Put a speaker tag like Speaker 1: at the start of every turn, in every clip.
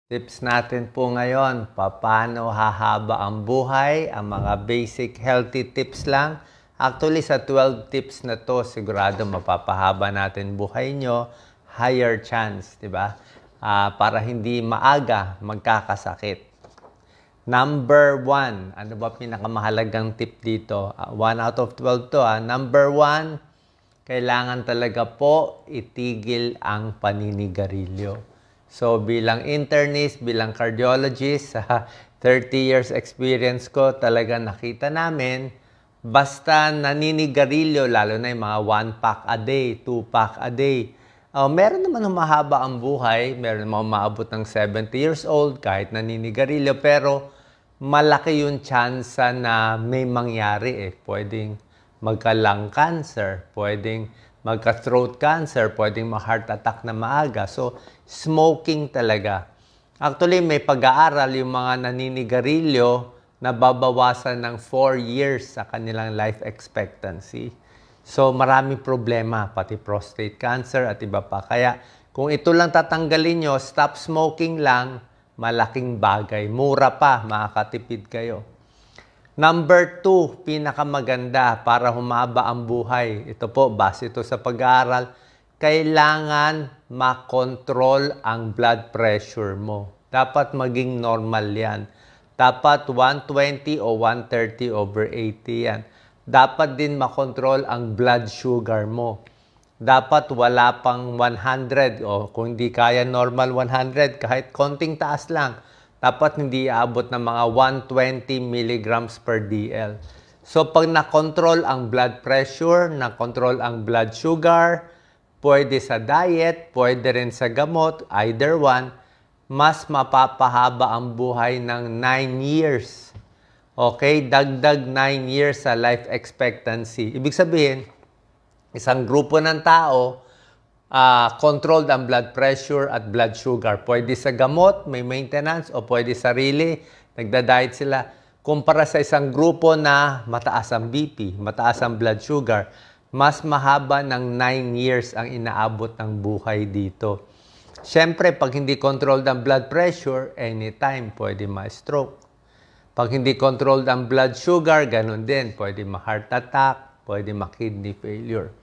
Speaker 1: Tips natin po ngayon, paano hahaba ang buhay, ang mga basic healthy tips lang. Actually, sa 12 tips na to, sigurado mapapahaba natin buhay nyo, higher chance, di ba? Para hindi maaga magkakasakit. Number 1, ano ba pinakamahalagang tip dito? 1 out of 12 to. Number 1, kailangan talaga po itigil ang paninigarilyo. So, bilang internist, bilang cardiologist, sa 30 years experience ko, talaga nakita namin, basta naninigarilyo, lalo na yung mga 1 pack a day, 2 pack a day, meron naman humahaba ang buhay, meron naman umaabot ng 70 years old kahit naninigarilyo, pero malaki yung chance na may mangyari Pwedeng magka-lung cancer, pwedeng magka-throat cancer, pwedeng ma-heart attack na maaga. So, smoking talaga. Actually, may pag-aaral yung mga naninigarilyo na babawasan ng 4 years sa kanilang life expectancy. So, maraming problema, pati prostate cancer at iba pa. Kaya, kung ito lang tatanggalin nyo, stop smoking lang, malaking bagay. Mura pa, makakatipid kayo. Number 2, pinakamaganda para humaba ang buhay. Ito po, base ito sa pag-aaral. Kailangan makontrol ang blood pressure mo. Dapat maging normal yan. Dapat 120 o 130/80 yan. Dapat din makontrol ang blood sugar mo. Dapat wala pang 100 o kung hindi kaya normal 100, kahit konting taas lang. Dapat hindi aabot ng mga 120 milligrams per DL. So, pag na-control ang blood pressure, na-control ang blood sugar, pwede sa diet, pwede rin sa gamot, either one, mas mapapahaba ang buhay ng 9 years. Okay? Dagdag 9 years sa life expectancy. Ibig sabihin, isang grupo ng tao, controlled ang blood pressure at blood sugar. Pwede sa gamot, may maintenance, o pwede sarili, nagda-diet sila. Kumpara sa isang grupo na mataas ang BP, mataas ang blood sugar, mas mahaba ng 9 years ang inaabot ng buhay dito. Siyempre, pag hindi controlled ang blood pressure, anytime pwede ma-stroke. Pag hindi controlled ang blood sugar, ganun din. Pwede ma-heart attack, pwede ma-kidney failure.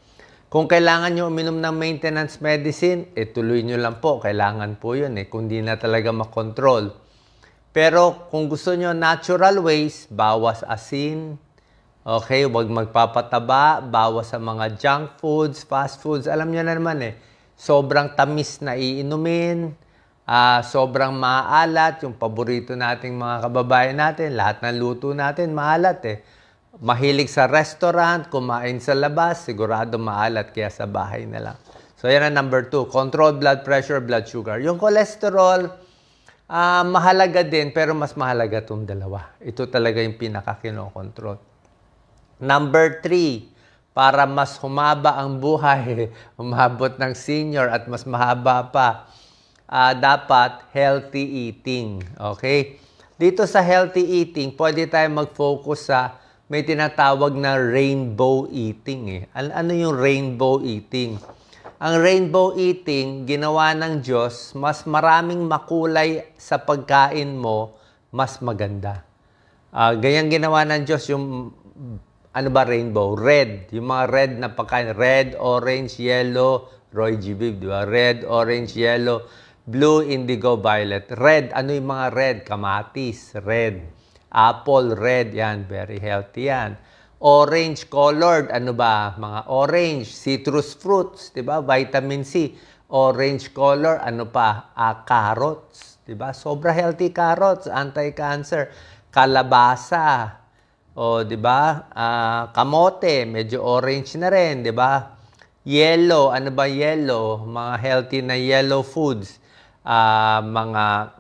Speaker 1: Kung kailangan nyo uminom ng maintenance medicine, tuloy nyo lang po. Kailangan po yun kung di na talaga makontrol. Pero kung gusto nyo natural ways, bawas asin, okay, huwag magpapataba, bawas sa mga junk foods, fast foods. Alam nyo na naman sobrang tamis na iinumin, sobrang maalat, yung paborito nating mga kababayan natin, lahat ng luto natin maalat Mahilig sa restaurant, kumain sa labas, sigurado maalat, kaya sa bahay na lang. So, yan ang number 2. Control blood pressure, blood sugar. Yung cholesterol, mahalaga din, pero mas mahalaga itong dalawa. Ito talaga yung pinaka-kinokontrol. Number 3, para mas humaba ang buhay, umabot ng senior at mas mahaba pa, dapat healthy eating. Okay? Dito sa healthy eating, pwede tayo mag-focus sa may tinatawag na rainbow eating Ano yung rainbow eating? Ang rainbow eating, ginawa ng Diyos, mas maraming makulay sa pagkain mo, mas maganda. Ganyan ginawa ng Diyos yung, rainbow? Red. Yung mga red na pagkain. Red, orange, yellow, Roy G. Biv, di ba? Red, orange, yellow, blue, indigo, violet. Red, ano yung mga red? Kamatis, red. Apple, red, yan, very healthy yan. Orange colored, ano ba? Mga orange, citrus fruits, di ba? Vitamin C. Orange color, ano pa? Carrots, di ba? Sobra healthy carrots, anti-cancer. Kalabasa, di ba? Kamote, medyo orange na rin, di ba? Yellow, ano ba yellow? Mga healthy na yellow foods. Mga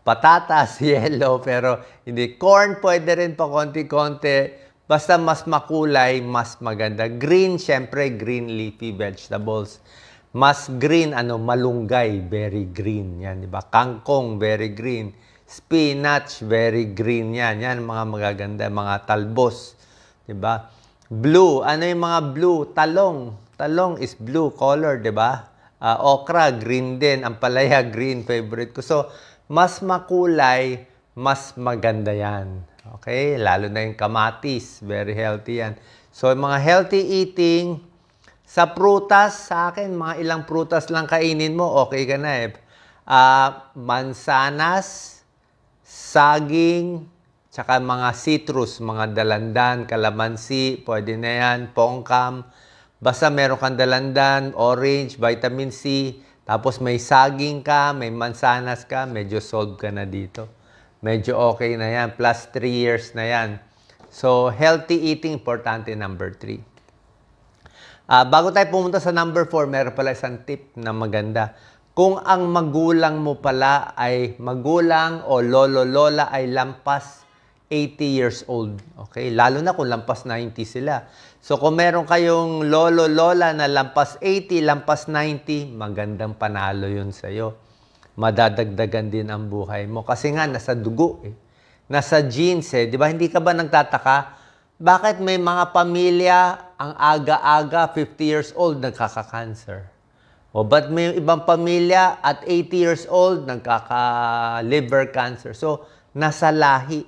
Speaker 1: patatas, yellow, pero hindi. Corn, pwede rin pa konti-konti. Basta mas makulay, mas maganda. Green, syempre, green leafy vegetables. Mas green, malunggay, very green. Yan, di ba? Kangkong, very green. Spinach, very green yan. Yan, mga magaganda, mga talbos. Di ba? Blue, ano yung mga blue? Talong. Talong is blue color, di ba? Okra, green din. Ampalaya, green, favorite ko. So, mas makulay, mas maganda yan. Okay? Lalo na yung kamatis. Very healthy yan. So, mga healthy eating, sa prutas, sa akin, mga ilang prutas lang kainin mo, okay ka na eh. Mansanas, saging, tsaka mga citrus, mga dalandan, kalamansi, pwede na yan, pongkam. Basta meron kang dalandan, orange, vitamin C, tapos may saging ka, may mansanas ka, medyo solve ka na dito. Medyo okay na yan, plus 3 years na yan. So, healthy eating, importante, number 3. Bago tayo pumunta sa number 4, meron pala isang tip na maganda. Kung ang magulang mo pala ay magulang o lolo-lola ay lampas 80 years old. Okay? Lalo na kung lampas 90 sila. So, kung meron kayong lolo-lola na lampas 80, lampas 90, magandang panalo yun sa'yo. Madadagdagan din ang buhay mo. Kasi nga, nasa dugo eh. Nasa genes eh. Di ba? Hindi ka ba nagtataka? Bakit may mga pamilya ang aga-aga, 50 years old, nagkaka-cancer? O ba't may ibang pamilya at 80 years old, nagkaka-liver cancer? So, nasa lahi.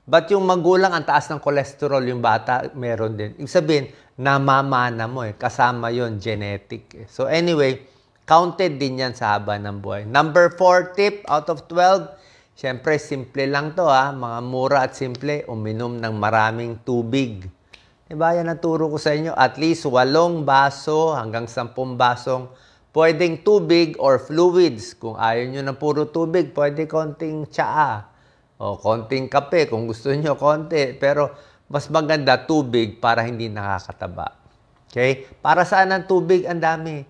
Speaker 1: Ba't yung magulang, ang taas ng cholesterol, yung bata, meron din. Ibig sabihin, namamana mo eh. Kasama yon genetic. Eh. So anyway, counted din yan sa haba ng buhay. Number 4 tip out of 12, siyempre, simple lang to ha. Mga mura at simple, uminom ng maraming tubig. Diba, yan ang turo ko sa inyo. At least 8 baso hanggang 10 basong pwedeng tubig or fluids. Kung ayaw nyo ng puro tubig, pwede konting tsaa. O konting kape kung gusto nyo, konti. Pero mas maganda tubig para hindi nakakataba. Okay? Para saan ang tubig? Ang dami.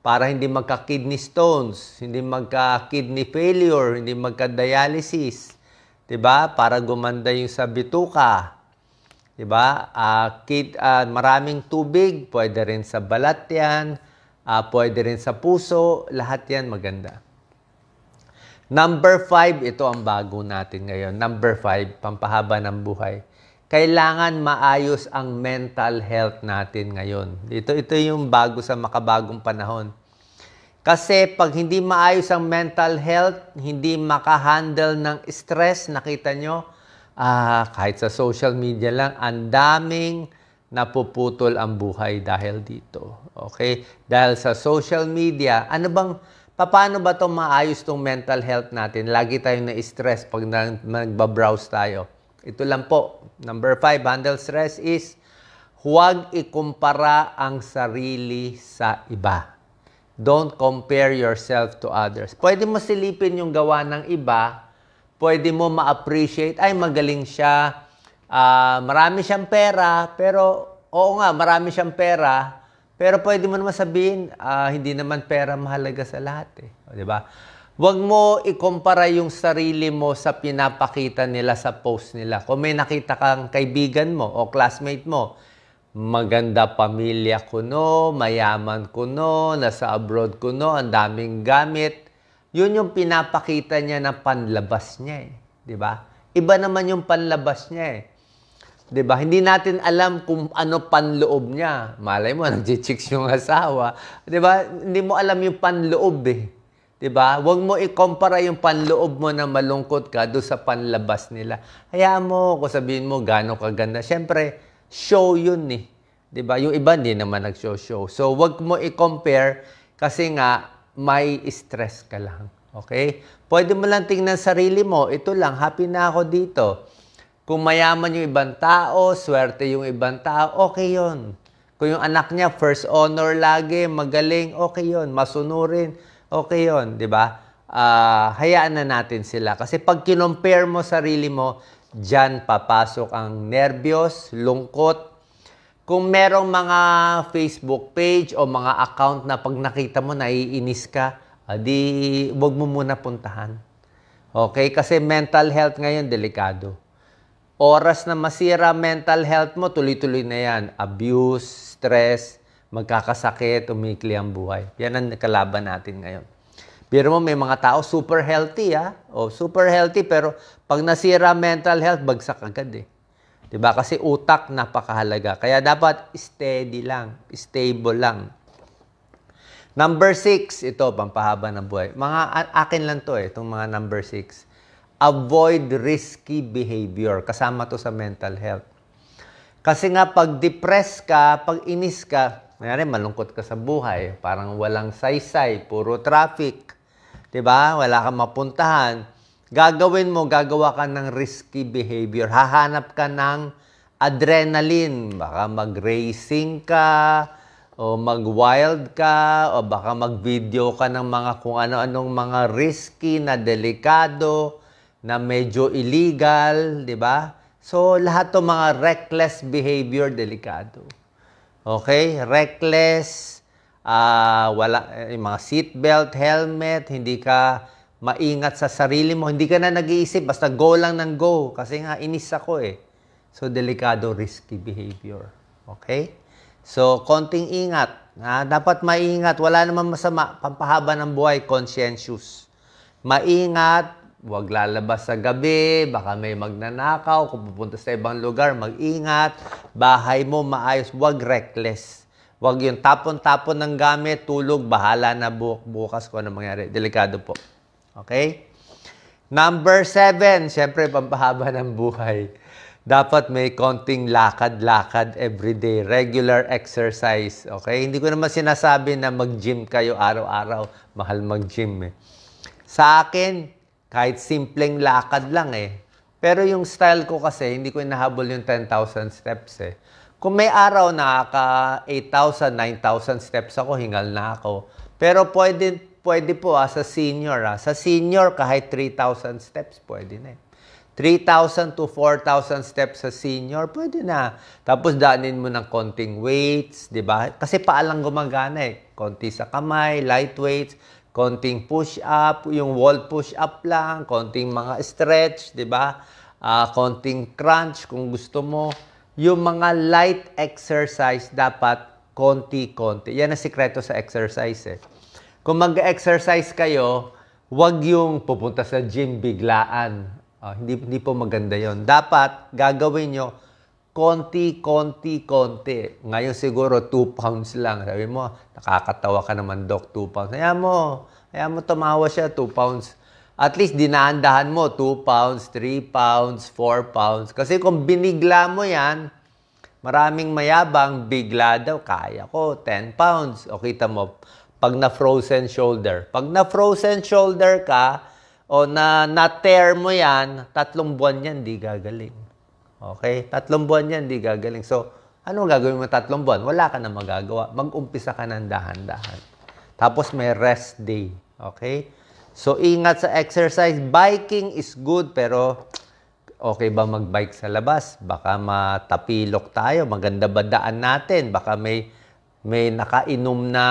Speaker 1: Para hindi magka-kidney stones, hindi magka-kidney failure, hindi magka-dialysis. Diba? Para gumanda yung sa bituka. Diba? Maraming tubig, pwede rin sa balat yan, pwede rin sa puso, lahat yan maganda. Number 5, ito ang bago natin ngayon. Number 5, pampahaba ng buhay. Kailangan maayos ang mental health natin ngayon. Ito yung bago sa makabagong panahon. Kasi pag hindi maayos ang mental health, hindi makahandle ng stress, nakita nyo, kahit sa social media lang, ang daming napuputol ang buhay dahil dito. Okay? Dahil sa social media, paano ba itong maayos itong mental health natin? Lagi tayong na-stress pag nagbabrowse tayo. Ito lang po. Number 5, handle stress is huwag ikumpara ang sarili sa iba. Don't compare yourself to others. Pwede mo silipin yung gawa ng iba. Pwede mo ma-appreciate. Ay, magaling siya. Marami siyang pera. Pero, oo nga, marami siyang pera. Pero pwede mo naman sabihin, hindi naman pera mahalaga sa lahat. Eh. O, diba? Huwag mo ikumpara yung sarili mo sa pinapakita nila sa post nila. Kung may nakita kang kaibigan mo o classmate mo, maganda pamilya ko no, mayaman ko no, nasa abroad ko no, ang daming gamit. Yun yung pinapakita niya na panlabas niya eh. Diba? Iba naman yung panlabas niya eh. Diba? Hindi natin alam kung ano panloob niya. Malay mo, nag-chicks yung asawa. Diba? Hindi mo alam yung panloob eh. Diba? Huwag mo ikumpara yung panloob mo na malungkot ka doon sa panlabas nila. Hayaan mo, kung sabihin mo, gano'ng kaganda. Siyempre, show yun eh. Diba? Yung iba hindi naman nag-show. So, huwag mo i-compare kasi nga, may stress ka lang. Okay? Pwede mo lang tingnan sarili mo. Ito lang, happy na ako dito. Kung mayaman yung ibang tao, swerte yung ibang tao, okay yun. Kung yung anak niya, first honor lagi, magaling, okay yun. Masunurin, okay yun. Diba? Hayaan na natin sila. Kasi pag kinompare mo sarili mo, dyan papasok ang nervyos, lungkot. Kung merong mga Facebook page o mga account na pag nakita mo, naiinis ka, di wag mo muna puntahan. Okay? Kasi mental health ngayon, delikado. Oras na masira mental health mo, tuloy-tuloy na yan. Abuse, stress, magkakasakit, umikli ang buhay. Yan ang kalaban natin ngayon. Pero mo, may mga tao super healthy, ha? O, super healthy, pero pag nasira mental health, bagsak agad, eh. Diba? Kasi utak, napakahalaga. Kaya dapat steady lang, stable lang. Number 6, ito, pampahaba ng buhay. Akin lang to itong mga number 6. Avoid risky behavior. Kasama to sa mental health. Kasi nga, pag depressed ka, pag inis ka, mayroon malungkot ka sa buhay, parang walang saysay, puro traffic, diba? Wala kang mapuntahan. Gagawa ka ng risky behavior. Hahanap ka ng adrenaline. Baka mag-racing ka, o mag-wild ka, o baka mag-video ka ng mga kung ano-anong mga risky na delikado, na medyo illegal, di ba? So, lahat ng mga reckless behavior, delikado. Okay? Reckless, yung mga seatbelt, helmet, hindi ka maingat sa sarili mo, hindi ka na nag-iisip, basta go lang ng go. Kasi nga, inis ako So, delikado, risky behavior. Okay? So, konting ingat. Dapat maingat. Wala naman masama. Pampahaba ng buhay, conscientious. Maingat. Huwag lalabas sa gabi. Baka may magnanakaw. Kung pupunta sa ibang lugar, mag-ingat. Bahay mo, maayos. Huwag reckless. Huwag yung tapon-tapon ng gamit, tulog, bahala na bukas kung ano mangyari. Delikado po. Okay? Number 7, syempre, pampahaba ng buhay. Dapat may konting lakad-lakad everyday, regular exercise. Okay? Hindi ko naman sinasabi na mag-gym kayo araw-araw. Mahal mag-gym Sa akin, kahit simpleng lakad lang Pero yung style ko kasi, hindi ko inahabol yung 10,000 steps Kung may araw na 8,000, 9,000 steps ako, hingal na ako. Pero pwede po sa senior. Sa senior, kahit 3,000 steps, pwede na 3,000 to 4,000 steps sa senior, pwede na. Tapos daanin mo ng konting weights, di ba? Kasi paalang gumagana Konti sa kamay, light weights, konting push-up, yung wall push-up lang, konting mga stretch, di ba? Konting crunch kung gusto mo. Yung mga light exercise, dapat konti-konti. Yan ang sikreto sa exercise Kung mag-exercise kayo, huwag yung pupunta sa gym biglaan. Hindi po maganda yon. Dapat gagawin nyo konti. Ngayon siguro 2 pounds lang. Sabi mo, nakakatawa ka naman, Doc, 2 pounds. Hayaan mo tumawa siya, 2 pounds. At least dinaandahan mo, 2 pounds, 3 pounds, 4 pounds. Kasi kung binigla mo yan, maraming mayabang, bigla daw, kaya ko, 10 pounds. O kita mo, pag na-frozen shoulder. Pag na-frozen shoulder ka, o na-tear mo yan, 3 buwan yan, di gagaling. Okay? 3 buwan yan, di gagaling. So, ano gagawin mo 3 buwan? Wala ka na magagawa. Mag-umpisa ka ng dahan-dahan. Tapos may rest day. Okay? So, ingat sa exercise. Biking is good, pero okay ba mag-bike sa labas? Baka matapilok tayo. Maganda ba daan natin? Baka may nakainom na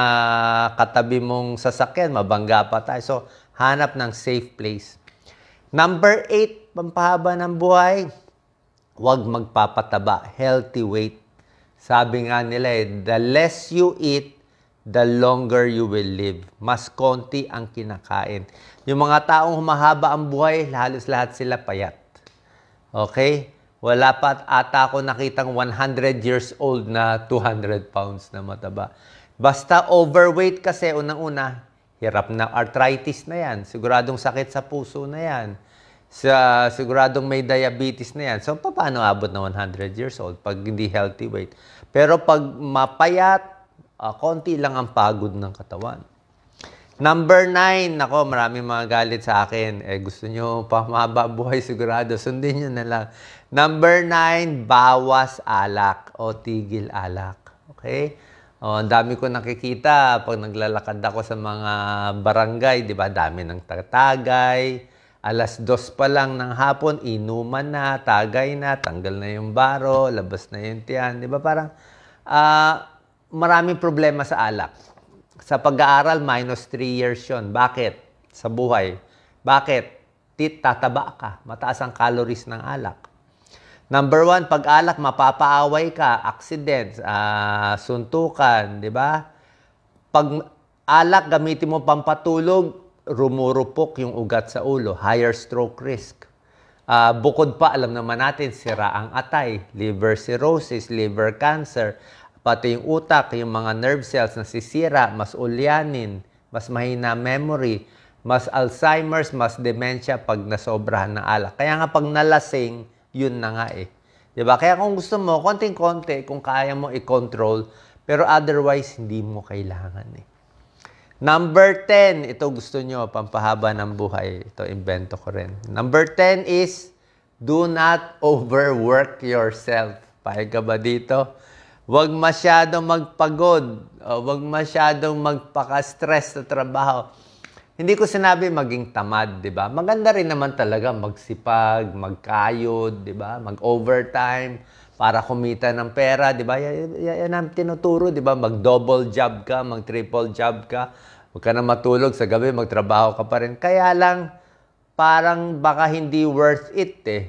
Speaker 1: katabi mong sasakyan, mabangga pa tayo. So, hanap ng safe place. Number 8, pampahaba ng buhay, huwag magpapataba. Healthy weight. Sabi nga nila the less you eat, the longer you will live. Mas konti ang kinakain. Yung mga taong humahaba ang buhay, halos lahat sila payat. Okay? Wala pa ata ako nakitang 100 years old na 200 pounds na mataba. Basta overweight kasi, unang-una, hirap na arthritis na yan. Siguradong sakit sa puso na yan. Siguradong may diabetes na yan. So, paano abot na 100 years old pag hindi healthy weight? Pero pag mapayat, konti lang ang pagod ng katawan. Number 9, nako, maraming mga galit sa akin. Gusto nyo pa mahaba buhay, sigurado. Sundin nyo na lang. Number 9, bawas alak o tigil alak. Okay? Ang dami ko nakikita pag naglalakad ako sa mga barangay, di ba? Dami ng tagay. 2:00 pa lang ng hapon, inuman na, tagay na, tanggal na yung baro, labas na yung tiyan. Di ba? Parang maraming problema sa alak. Sa pag-aaral, -3 years yun. Bakit? Sa buhay. Bakit? Tataba ka. Mataas ang calories ng alak. Number 1, pag alak, mapapaaway ka, accidents, suntukan, di ba? Pag alak, gamitin mo pampatulog, rumurupok yung ugat sa ulo, higher stroke risk. Bukod pa, alam naman natin, sira ang atay, liver cirrhosis, liver cancer. pati yung utak, yung mga nerve cells nasisira, mas ulyanin, mas mahina memory, mas Alzheimer's, mas dementia pag nasobrahan ng alak. Kaya nga pag nalasing, yun na nga eh. Diba? Kaya kung gusto mo, konting-konti, kung kaya mo i-control, pero otherwise, hindi mo kailangan eh. Number 10, ito gusto nyo, pampahaba ng buhay. Ito, invento ko rin. Number 10 is, do not overwork yourself. Pahig ka ba dito? Huwag masyadong magpagod. Huwag masyadong magpaka-stress sa trabaho. Hindi ko sinabi maging tamad, di ba? Maganda rin naman talaga magsipag, magkayod, di ba? Mag-overtime para kumita ng pera, di ba? Yan ang tinuturo, di ba? Mag-double job ka, mag-triple job ka. Huwag ka na matulog sa gabi, magtrabaho ka pa rin. Kaya lang, parang baka hindi worth it eh.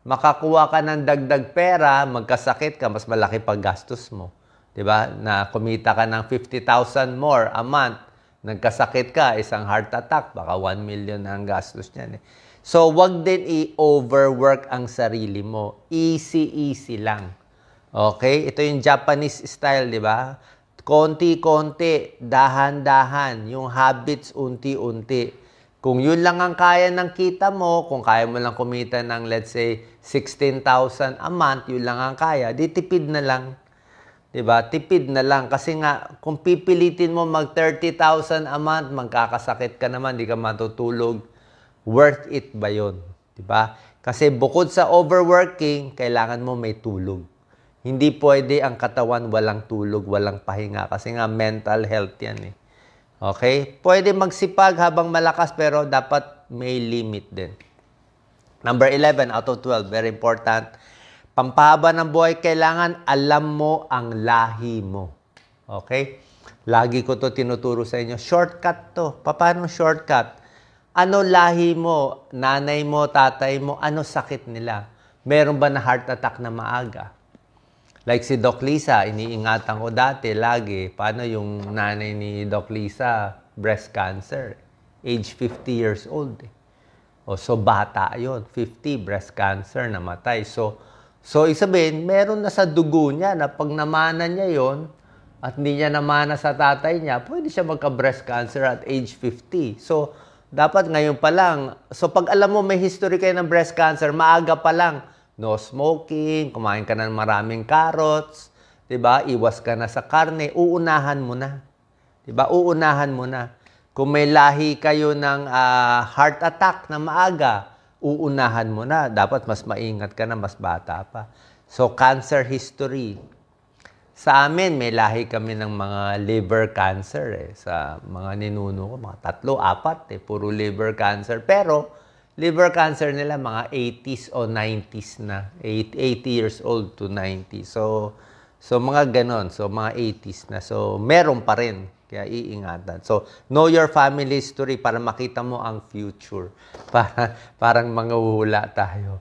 Speaker 1: Makakuha ka ng dagdag pera, magkasakit ka, mas malaki pag gastos mo. Diba? Na kumita ka ng 50,000 more a month, nagkasakit ka, isang heart attack, baka 1 million na ang gastos niyan eh. So, wag din i-overwork ang sarili mo. Easy lang. Okay? Ito yung Japanese style, di ba? Konti-konti, dahan-dahan, yung habits unti-unti. Kung yun lang ang kaya ng kita mo, kung kaya mo lang kumita ng let's say 16,000 a month, yun lang ang kaya, di tipid na lang. Diba? Tipid na lang. Kasi nga, kung pipilitin mo mag 30,000 a month, magkakasakit ka naman, di ka matutulog. Worth it ba yun? Diba? Kasi bukod sa overworking, kailangan mo may tulog. Hindi pwede ang katawan walang tulog, walang pahinga. Kasi nga, mental health yan eh. Okay? Pwede magsipag habang malakas, pero dapat may limit din. Number 11 out of 12, very important. Pampahaba ng buhay, kailangan alam mo ang lahi mo. Okay? Lagi ko to tinuturo sa inyo. Shortcut to. Paano shortcut? Ano lahi mo? Nanay mo, tatay mo, ano sakit nila? Meron ba na heart attack na maaga? Like si Doc Lisa, iniingatan ko dati, lagi. Paano yung nanay ni Doc Lisa? Breast cancer. Age 50 years old. So bata yon, 50, breast cancer, namatay. So isabihin, meron na sa dugo niya na pag namana niya yon at hindi niya namana sa tatay niya, pwede siya magka-breast cancer at age 50. So, dapat ngayon pa lang. So, pag alam mo may history kayo ng breast cancer, maaga pa lang. No smoking, kumain ka ng maraming carrots, 'di ba? Iwas ka na sa karne, uunahan mo na. 'Di ba? Uunahan mo na. Kung may lahi kayo ng heart attack na maaga, uunahan mo na. Dapat mas maingat ka na, mas bata pa. So, cancer history. Sa amin, may lahi kami ng mga liver cancer eh. Sa mga ninuno ko, mga 3, 4 eh. Puro liver cancer. Pero, liver cancer nila mga 80s o 90s na. 80 years old to 90. So mga ganon. So, mga 80s na. So, meron pa rin. Kaya iingatan. So, know your family history para makita mo ang future. Parang manguhula tayo.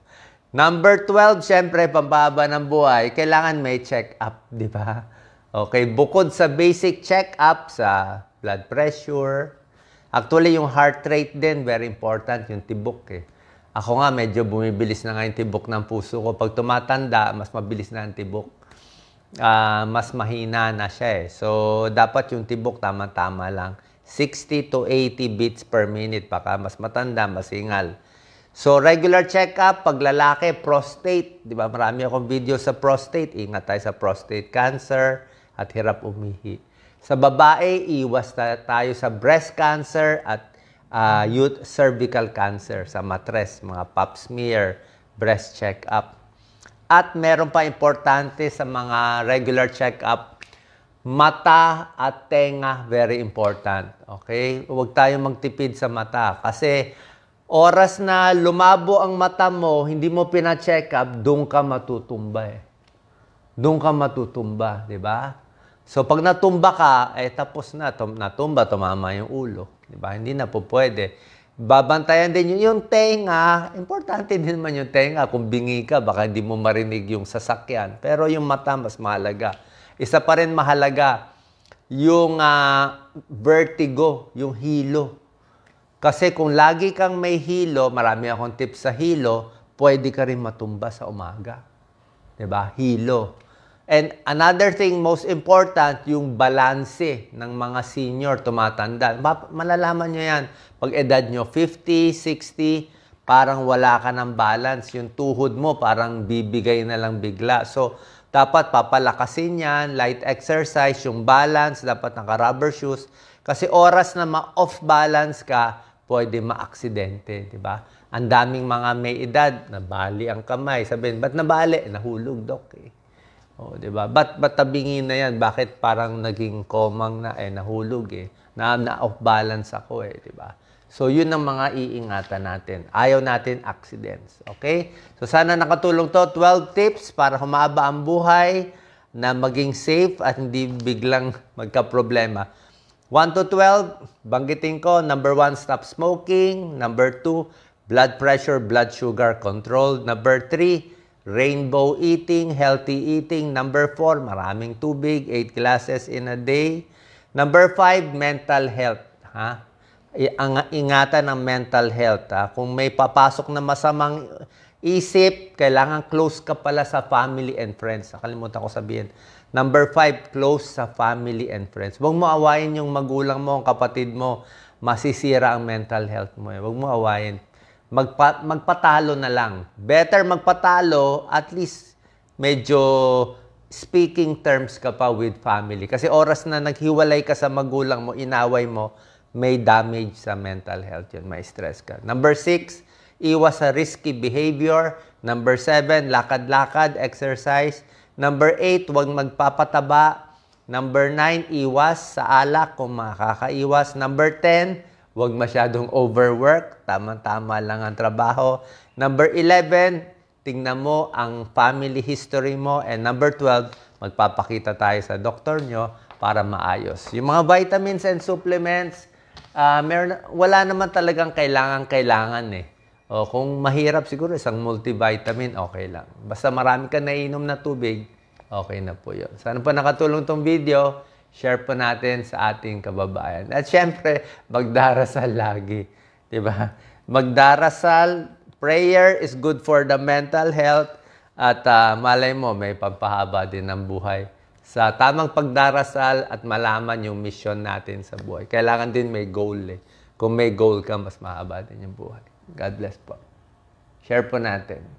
Speaker 1: Number 12, syempre, pampahaba ng buhay, kailangan may check-up, di ba? Okay, bukod sa basic check-up sa blood pressure, actually, yung heart rate din, very important, yung tibok eh. Ako nga, medyo bumibilis na nga yung tibok ng puso ko. Pag tumatanda, mas mabilis na ang tibok. Mas mahina na siya eh. So, dapat yung tibok tama-tama lang. 60 to 80 beats per minute. Baka mas matanda, mas hingal. So, regular check-up, pag lalaki, prostate. Di ba? Marami akong video sa prostate. Ingat tayo sa prostate cancer at hirap umihi. Sa babae, iwas tayo sa breast cancer at cervical cancer. Sa matres, mga pap smear, breast check-up. At meron pa importante sa mga regular check-up, mata at tenga, very important. Okay? Huwag tayong magtipid sa mata. Kasi oras na lumabo ang mata mo, hindi mo pina-check-up, doon ka matutumba eh. Doon ka matutumba, di ba? So, pag natumba ka, tapos na. Natumba, tumama yung ulo. Diba? Hindi na po pwede. Babantayan din yung tenga. Importante din naman yung tenga. Kung bingi ka, baka hindi mo marinig yung sasakyan. Pero yung mata, mas mahalaga. Isa pa rin mahalaga, yung vertigo, yung hilo. Kasi kung lagi kang may hilo, marami akong tips sa hilo, pwede ka rin matumba sa umaga. Diba? Hilo. And another thing, most important, yung balanse ng mga senior tumatanda. Malalaman nyo yan. Pag edad nyo 50, 60, parang wala ka ng balance. Yung tuhod mo parang bibigay na lang bigla. So, dapat papalakasin yan, light exercise, yung balance, dapat naka-rubber shoes. Kasi oras na ma-off balance ka, pwede ma-aksidente, di ba? Ang daming mga may edad, nabali ang kamay. Sabihin, ba't nabali? Nahulog, Dok, eh. O, di ba? Ba't tabingin na yan? Bakit parang naging komang na, nahulog, eh. Na-off balance ako, eh, di ba? So, yun ang mga iingatan natin. Ayaw natin accidents. Okay? So, sana nakatulong to. 12 tips para humaba ang buhay na maging safe at hindi biglang magka-problema. 1 to 12, banggitin ko. Number 1, stop smoking. Number 2, blood pressure, blood sugar control. Number 3, rainbow eating, healthy eating. Number 4, maraming tubig, 8 glasses in a day. Number 5, mental health. Ha? Ingatan ng mental health. Ha? Kung may papasok na masamang isip, kailangan close ka pala sa family and friends. Nakalimutan ko sabihin. Number 5, close sa family and friends. Huwag mo awayin yung magulang mo, ang kapatid mo. Masisira ang mental health mo. Huwag mo awayin. Magpatalo na lang. Better magpatalo, at least medyo speaking terms ka pa with family. Kasi oras na naghiwalay ka sa magulang mo, inaway mo, may damage sa mental health yun, may stress ka. Number 6, iwas sa risky behavior. Number 7, lakad-lakad, exercise. Number 8, huwag magpapataba. Number 9, iwas sa alak kung makakaiwas. Number 10, huwag masyadong overwork. Tama-tama lang ang trabaho. Number 11, tingnan mo ang family history mo. And number 12, magpapakita tayo sa doktor nyo para maayos. Yung mga vitamins and supplements, wala naman talagang kailangan eh. O, kung mahirap siguro isang multivitamin, okay lang. Basta marami ka nainom na tubig, okay na po yun. Sana po nakatulong tong video, share po natin sa ating kababayan. At syempre, magdarasal lagi. Diba? Magdarasal, prayer is good for the mental health. At malay mo, may pampahaba din ng buhay. Sa tamang pagdarasal at malaman yung mission natin sa buhay. Kailangan din may goal eh. Kung may goal ka, mas mahaba din yung buhay. God bless po. Share po natin.